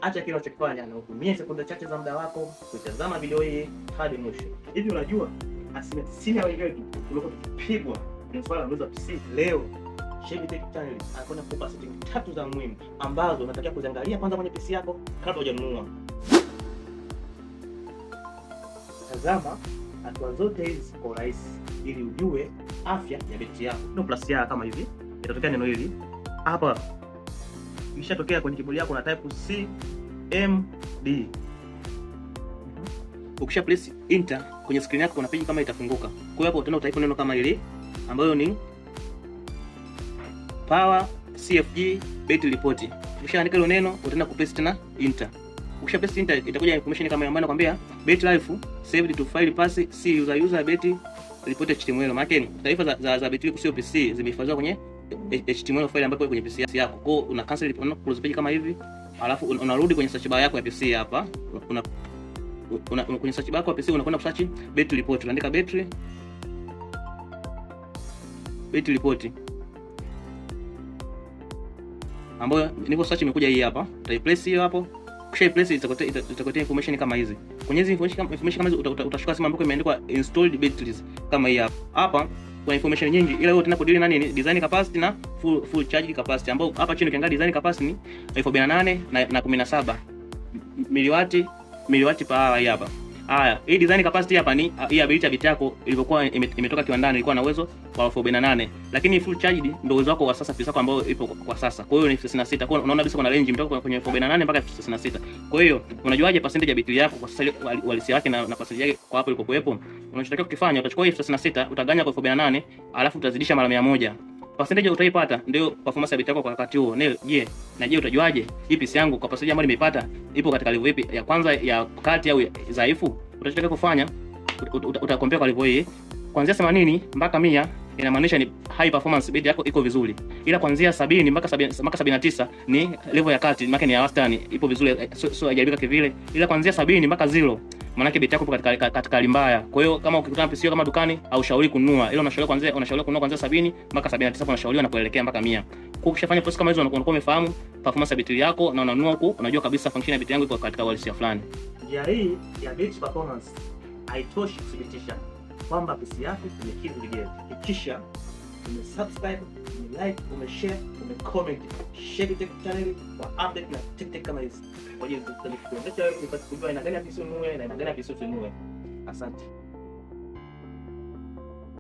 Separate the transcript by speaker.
Speaker 1: acha kile unachokifanya na utumie sekunde chache za muda wako kutazama video hii hadi mwisho. Hivi unajua asilimia 90 ya wengi wetu tulikuwa tukipigwa kwenye swala la PC. Leo Shady Tech Channel anakwenda kukupa setting 3 za muhimu ambazo unatakiwa kuziangalia kwanza kwenye PC yako kabla hujanunua. Tazama hatua zote hizi kwa urahisi ili ujue afya ya betri yako. Ndio plus ya kama hivi. Itatokea neno hili hapa. Ikishatokea kwenye kibodi yako na type CMD. Ukisha press enter kwenye screen yako kuna page kama itafunguka. Kwa hiyo hapo utaenda utaipa neno kama hili ambayo ni Power CFG Battery Report. Ukishaandika hilo neno utaenda kupress tena enter. Ukisha press enter itakuja information kama ambayo inakwambia battery life saved to file pass C user battery report HTML. Maana taarifa za battery kusio PC zimehifadhiwa kwenye HTML file ambayo kwenye PC yako. Kwa hiyo una cancel una close page kama hivi. Alafu unarudi kwenye search bar yako ya PC hapa. Kwenye search bar yako ya PC unakwenda kusearch battery report. Unaandika battery report. Ambayo nilipo search imekuja hii hapa. Utaiplace hiyo hapo. Kisha place itakuletea information kama hizi. Kwenye hizi information kama hizi utashuka sehemu ambayo imeandikwa installed batteries kama hii hapa. Hapa kuna information nyingi ila wewe tunapodili nani ni design capacity na full charge capacity, ambapo hapa chini ukiangalia design capacity ni 48 na 17 miliwati per hour hapa. Haya, hii design capacity hapa ni hii ability ya betri yako ilivyokuwa imetoka kiwandani, ilikuwa na uwezo wa 48, lakini full charge ndio uwezo wako wa sasa pesa ambao ipo kwa sasa. Kwa hiyo ni 66. Kwa hiyo unaona kabisa kuna range imetoka kwenye 48 mpaka 66. Kwa hiyo unajuaje percentage ya betri yako kwa sasa uhalisia wake na percentage yake kwa hapo ilipokuwepo? Unachotakiwa kukifanya, utachukua hii 66 utaganya kwa 48 alafu utazidisha mara 100. Percentage utaipata ndio performance ya betri yako kwa wakati huo. Je, na je utajuaje hii PC yangu kwa percentage ambayo nimeipata ipo katika level ipi, ya kwanza, ya kati au dhaifu? Utachotaka kufanya utakompea kwa level hii kuanzia 80 mpaka 100, inamaanisha ni high performance, betri yako iko vizuri. Ila kuanzia 70 mpaka 79 ni level ya kati, maana ni ya wastani, ipo vizuri, sio hajaribika kivile. Ila kuanzia 70 mpaka 0 maana betri yako katika hali mbaya. Kwa hiyo kama ukikutana PC kama dukani au shauri kununua, ila unashauriwa kununua kuanzia 70 mpaka 79, unashauriwa na kuelekea mpaka 100. Kwa ukishafanya process kama hizo unakuwa umefahamu performance ya betri yako na unanunua huko unajua kabisa function ya betri yangu iko katika uhalisia fulani. Njia hii ya battery performance haitoshi kuthibitisha kwamba PC yako imekidhi vigezo. Kisha umesubscribe, umelike, umeshare, umecomment Shady Tech Channel kwa update na tech kama hizi. Kwa hiyo tutakuonyesha wewe kujua aina gani ya PC ununue na aina gani ya PC usinunue. Asante.